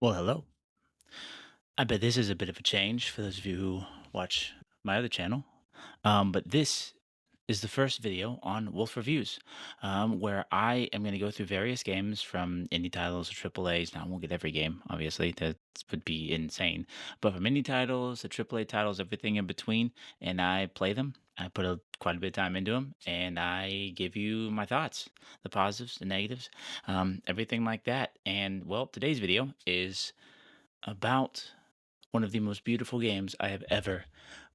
Well, hello. I bet this is a bit of a change for those of you who watch my other channel. But this is the first video on Wolf Reviews, where I am going to go through various games from indie titles to triple A's. Now, I won't get every game, obviously, that would be insane. But from indie titles to triple A titles, everything in between, and I play them. I put quite a bit of time into them, and I give you my thoughts, the positives, the negatives, everything like that. And, well, today's video is about one of the most beautiful games I have ever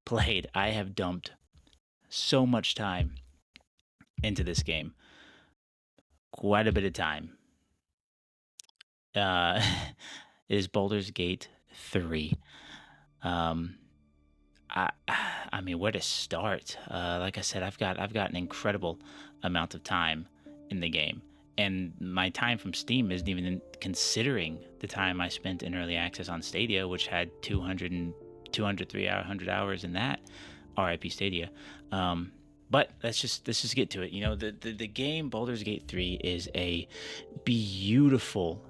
played. I have dumped so much time into this game, quite a bit of time. Uh, it is Baldur's Gate 3. Um, I mean, where to start? Like I said, I've got an incredible amount of time in the game, and my time from Steam isn't even considering the time I spent in early access on Stadia, which had 200, 300 hours in that. RIP Stadia. But let's just get to it. You know, the game Baldur's Gate 3 is a beautiful,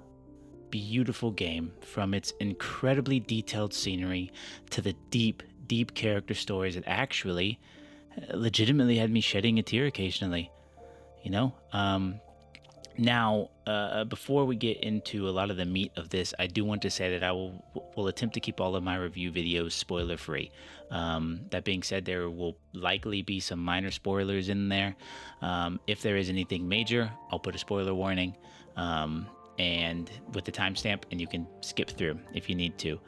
beautiful game, from its incredibly detailed scenery to the deep character stories that actually legitimately had me shedding a tear occasionally. You know, now, before we get into a lot of the meat of this, I do want to say that I will attempt to keep all of my review videos spoiler free. That being said, there will likely be some minor spoilers in there. If there is anything major, I'll put a spoiler warning, and with the timestamp, and you can skip through if you need to.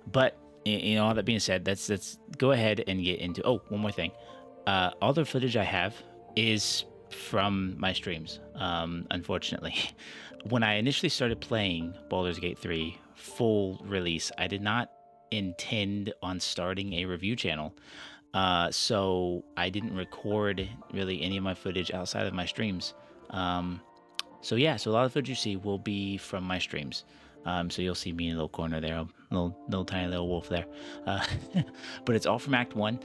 But you know, all that being said, let's go ahead and get into. Oh, one more thing. All the footage I have is from my streams, unfortunately. When I initially started playing Baldur's Gate 3 full release, I did not intend on starting a review channel. So I didn't record really any of my footage outside of my streams. So yeah, so a lot of footage you see will be from my streams. So you'll see me in a little corner there, a little tiny little wolf there. Uh, but it's all from Act 1,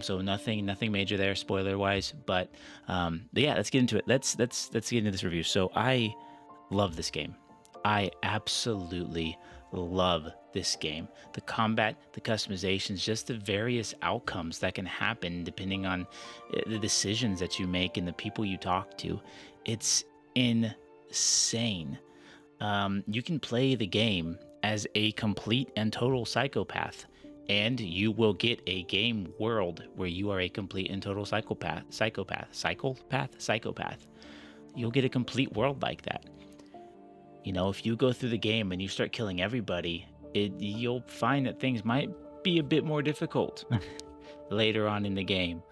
so nothing major there, spoiler wise. But yeah, let's get into it. Let's get into this review. So I love this game. I absolutely love this game. The combat, the customizations, just the various outcomes that can happen depending on the decisions that you make and the people you talk to. It's insane. You can play the game as a complete and total psychopath, and you will get a game world where you are a complete and total psychopath. You'll get a complete world like that. You know, if you go through the game and you start killing everybody, you'll find that things might be a bit more difficult later on in the game.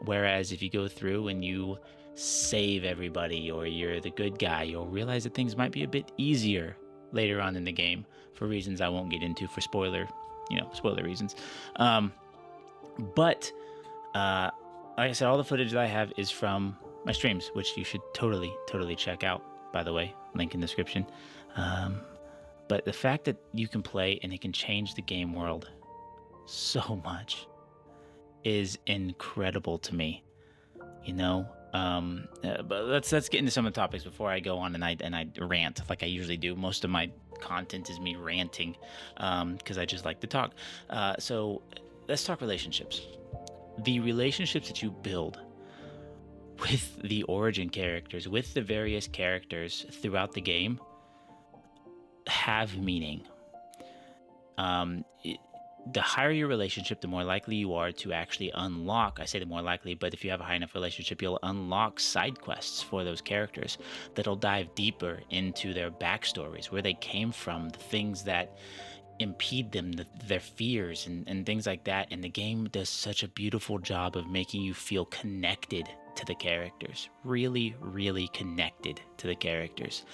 Whereas if you go through and you save everybody, or you're the good guy, you'll realize that things might be a bit easier later on in the game for reasons I won't get into for spoiler reasons. But like I said, all the footage that I have is from my streams, which you should totally check out, by the way, link in the description. But the fact that you can play and it can change the game world so much is incredible to me. You know, but let's get into some of the topics before I go on and I rant like I usually do. Most of my content is me ranting, because I just like to talk. So let's talk relationships. The relationships that you build with the origin characters, with the various characters throughout the game, have meaning. The higher your relationship, the more likely you are to actually unlock. I say the more likely, but if you have a high enough relationship, you'll unlock side quests for those characters that'll dive deeper into their backstories, where they came from, the things that impede them, their fears, and things like that. And the game does such a beautiful job of making you feel connected to the characters, really connected to the characters.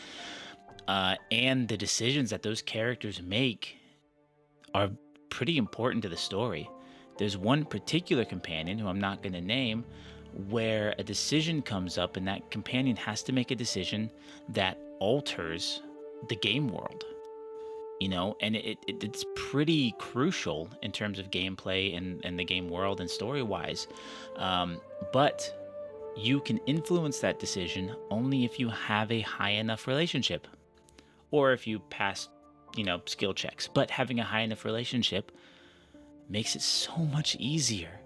And the decisions that those characters make are pretty important to the story. There's one particular companion, who I'm not going to name, where a decision comes up and that companion has to make a decision that alters the game world. You know, and it's pretty crucial in terms of gameplay and the game world and story-wise. But you can influence that decision only if you have a high enough relationship, or if you pass skill checks. But having a high enough relationship makes it so much easier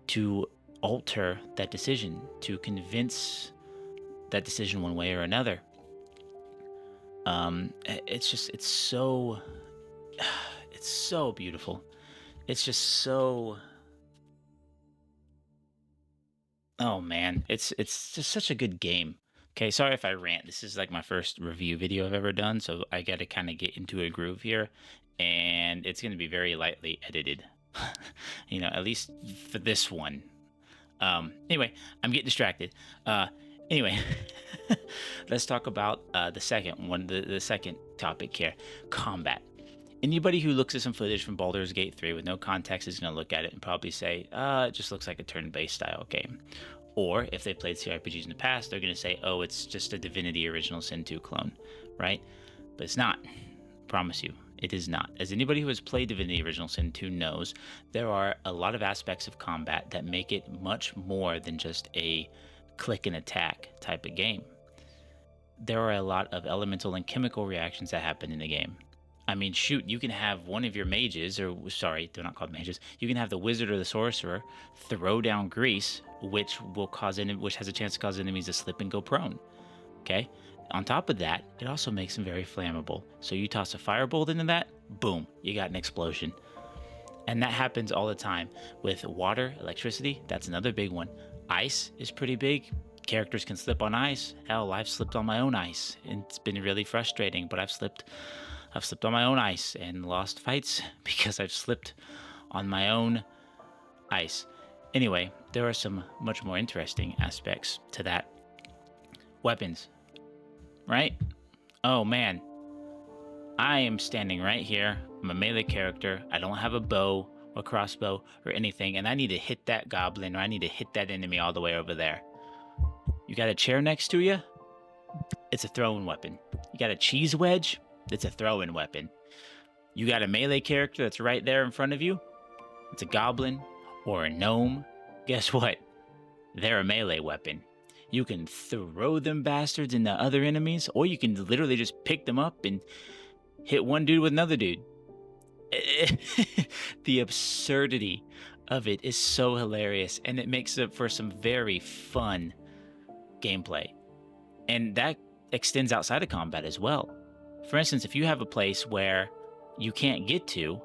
to alter that decision, to convince that decision one way or another. It's so it's so beautiful. It's just so, oh man, it's just such a good game. Okay, sorry if I rant. This is like my first review video I've ever done, so I got to kind of get into a groove here, and it's going to be very lightly edited. At least for this one. Anyway, I'm getting distracted. Anyway, let's talk about the second one, the second topic here, combat. Anybody who looks at some footage from Baldur's Gate 3 with no context is going to look at it and probably say, it just looks like a turn-based style game. Or if they played CRPGs in the past, they're going to say, oh, it's just a Divinity Original Sin 2 clone, right? But it's not. I promise you, it is not. As anybody who has played Divinity Original Sin 2 knows, there are a lot of aspects of combat that make it much more than just a click and attack type of game. There are a lot of elemental and chemical reactions that happen in the game. I mean, shoot, you can have one of your mages, or sorry, they're not called mages. You can have the wizard or the sorcerer throw down grease, which has a chance to cause enemies to slip and go prone. Okay. On top of that, it also makes them very flammable. So you toss a firebolt into that, boom, you got an explosion. And that happens all the time with water, electricity. That's another big one. Ice is pretty big. Characters can slip on ice. Hell, I've slipped on my own ice, and it's been really frustrating. But I've slipped on my own ice and lost fights because I've slipped on my own ice. Anyway, there are some much more interesting aspects to that. Weapons, right? Oh man, I am standing right here. I'm a melee character. I don't have a bow or crossbow or anything, and I need to hit that goblin, or I need to hit that enemy all the way over there. You got a chair next to you? It's a throwing weapon. You got a cheese wedge? It's a throw-in weapon. You got a melee character that's right there in front of you? It's a goblin or a gnome. Guess what? They're a melee weapon. You can throw them bastards into other enemies, or you can literally just pick them up and hit one dude with another dude. The absurdity of it is so hilarious, and it makes it for some very fun gameplay. And that extends outside of combat as well. For instance, if you have a place where you can't get to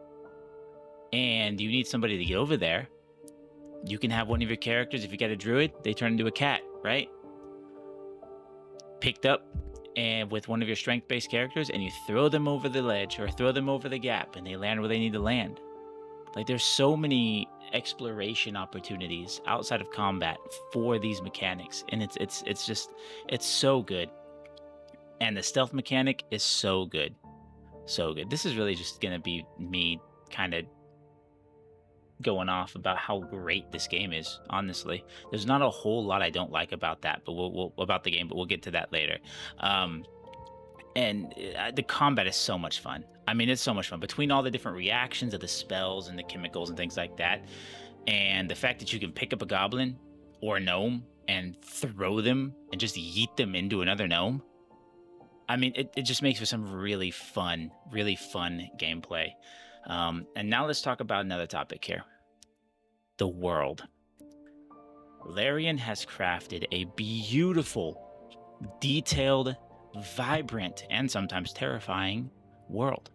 and you need somebody to get over there, you can have one of your characters, if you got a druid, they turn into a cat, right? Picked up and with one of your strength-based characters, and you throw them over the ledge or throw them over the gap, and they land where they need to land. Like, there's so many exploration opportunities outside of combat for these mechanics, and it's so good. And the stealth mechanic is so good. So good. This is really just going to be me kind of going off about how great this game is, honestly. There's not a whole lot I don't like about that, but about the game, but we'll get to that later. And the combat is so much fun. I mean, it's so much fun. Between all the different reactions of the spells and the chemicals and things like that, and the fact that you can pick up a goblin or a gnome and throw them and just yeet them into another gnome, I mean, it just makes for some really fun gameplay. And now let's talk about another topic here. The world. Larian has crafted a beautiful, detailed, vibrant, and sometimes terrifying world.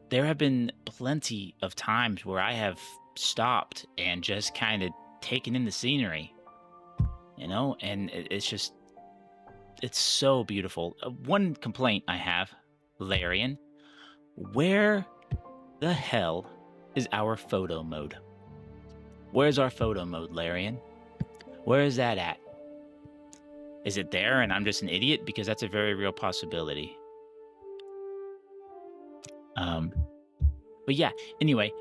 There have been plenty of times where I have stopped and just kind of taken in the scenery, and it's so beautiful. One complaint I have, Larian, where the hell is our photo mode? Where's our photo mode, Larian? Where is that at? Is it there and I'm just an idiot? Because that's a very real possibility. But yeah, anyway,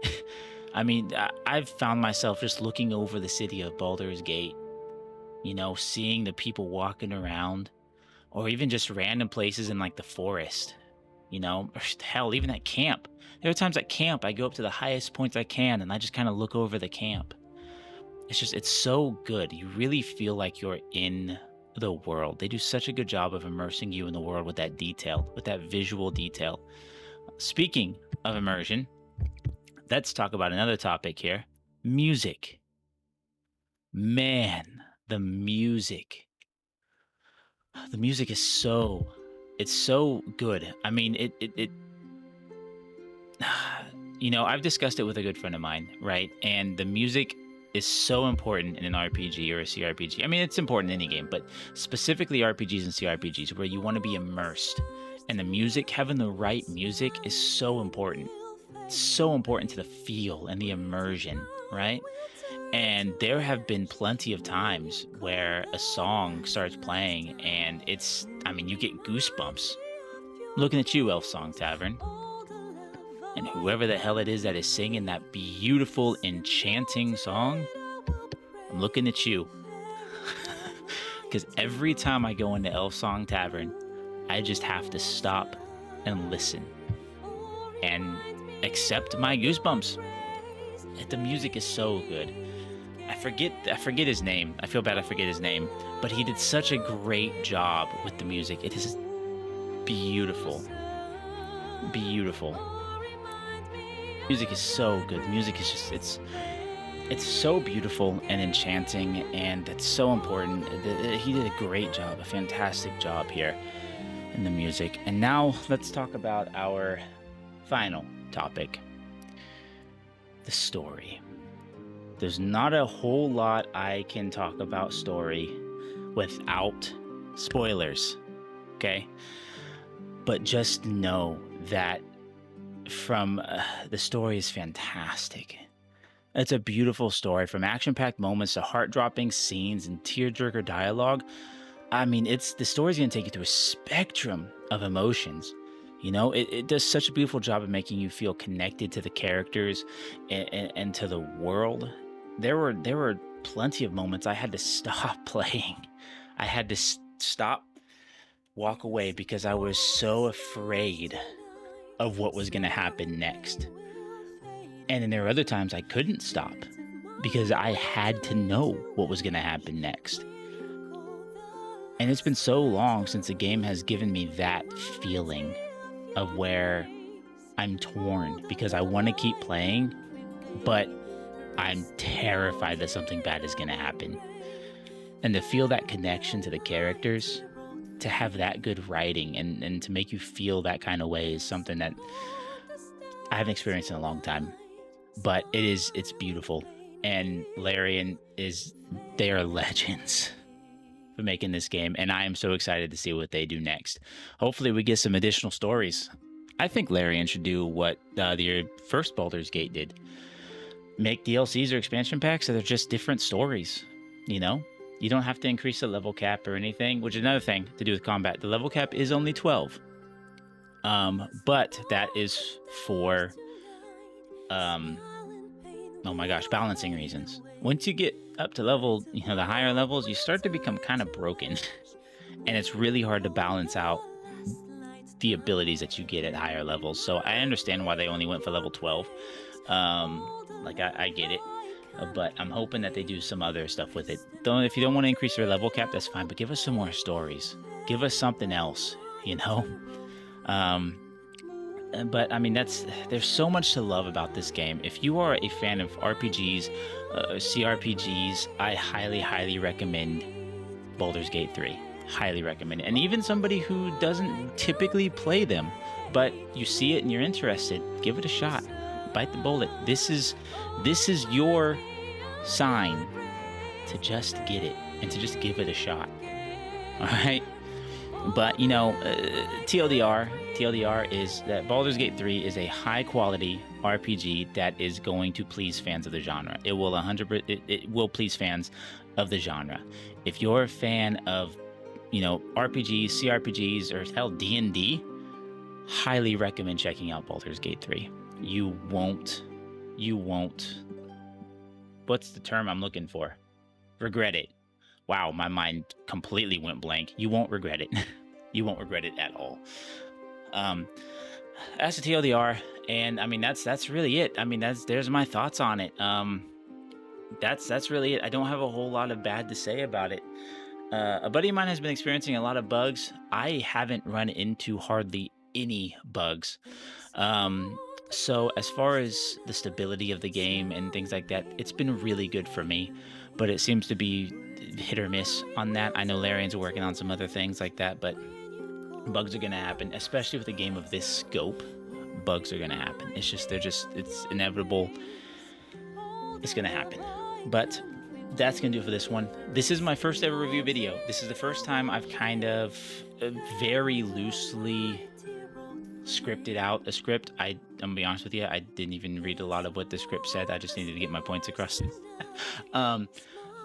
I mean, I've found myself just looking over the city of Baldur's Gate, seeing the people walking around, or even just random places in like the forest, or hell, even at camp. There are times at camp I go up to the highest points I can and I just kind of look over the camp. It's so good. You really feel like you're in the world. They do such a good job of immersing you in the world with that detail, with that visual detail. Speaking of immersion, let's talk about another topic here. Music. Man, the music. The music is it's so good. I mean, I've discussed it with a good friend of mine, right? And the music is so important in an RPG or a CRPG. I mean, it's important in any game, but specifically RPGs and CRPGs where you want to be immersed. And the music, having the right music is so important. It's so important to the feel and the immersion, right? And there have been plenty of times where a song starts playing and you get goosebumps. Looking at you, Elf Song Tavern. And whoever the hell it is that is singing that beautiful, enchanting song, I'm looking at you. Because every time I go into Elf Song Tavern, I just have to stop and listen and accept my goosebumps. The music is so good. I forget his name. I feel bad I forget his name, but he did such a great job with the music. It is beautiful. Beautiful. Music is so good. Music is just it's so beautiful and enchanting, and it's so important. He did a great job, a fantastic job here in the music. And now let's talk about our final topic, the story. There's not a whole lot I can talk about story without spoilers, okay? But just know that the story is fantastic. It's a beautiful story, from action-packed moments to heart-dropping scenes and tearjerker dialogue. I mean, the story's going to take you through a spectrum of emotions. It does such a beautiful job of making you feel connected to the characters and to the world. There were plenty of moments I had to stop playing. I had to stop, walk away, because I was so afraid of what was going to happen next. And then there were other times I couldn't stop because I had to know what was going to happen next. And it's been so long since a game has given me that feeling of where I'm torn because I want to keep playing, but I'm terrified that something bad is going to happen. And to feel that connection to the characters, to have that good writing and to make you feel that kind of way is something that I haven't experienced in a long time. But it's beautiful. And Larian they are legends for making this game. And I am so excited to see what they do next. Hopefully we get some additional stories. I think Larian should do what the first Baldur's Gate did. Make DLCs or expansion packs that are just different stories, You don't have to increase the level cap or anything, which is another thing to do with combat. The level cap is only 12. But that is for balancing reasons. Once you get up to level, the higher levels, you start to become kind of broken. And it's really hard to balance out the abilities that you get at higher levels. So I understand why they only went for level 12. I get it. But I'm hoping that they do some other stuff with it. If you don't want to increase your level cap, that's fine. But give us some more stories. Give us something else, But I mean, there's so much to love about this game. If you are a fan of RPGs, CRPGs, I highly, highly recommend Baldur's Gate 3. Highly recommend it. And even somebody who doesn't typically play them, but you see it and you're interested, give it a shot. Bite the bullet. This is your sign to just get it and to just give it a shot. All right. But TLDR is that Baldur's Gate 3 is a high quality RPG that is going to please fans of the genre. It will please fans of the genre. If you're a fan of RPGs, CRPGs, or hell D&D, highly recommend checking out Baldur's Gate 3. You won't, what's the term I'm looking for? Regret it. Wow, my mind completely went blank. You won't regret it. You won't regret it at all. That's the TLDR, and I mean that's really it. I mean there's my thoughts on it. That's really it. I don't have a whole lot of bad to say about it. A buddy of mine has been experiencing a lot of bugs. I haven't run into hardly any bugs. Um, so as far as the stability of the game and things like that, it's been really good for me, but it seems to be hit or miss on that. I know Larian's working on some other things like that, but bugs are gonna happen, especially with a game of this scope. Bugs are gonna happen. It's inevitable. It's gonna happen. But that's gonna do it for this one. This is my first ever review video. This is the first time I've kind of very loosely scripted out a script. I'm gonna be honest with you, I didn't even read a lot of what the script said. I just needed to get my points across.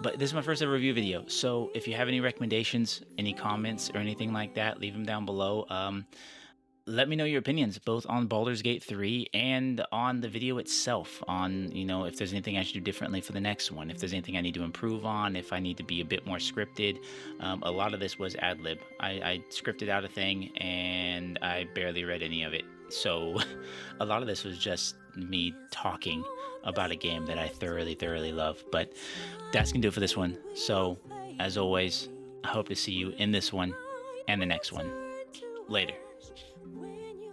But this is my first ever review video. So if you have any recommendations, any comments, or anything like that, leave them down below. Let me know your opinions, both on Baldur's Gate 3 and on the video itself, on, if there's anything I should do differently for the next one, if there's anything I need to improve on, if I need to be a bit more scripted. A lot of this was ad-lib. I scripted out a thing, and I barely read any of it. So a lot of this was just me talking about a game that I thoroughly, thoroughly love. But that's going to do it for this one. So, as always, I hope to see you in this one and the next one. Later. When you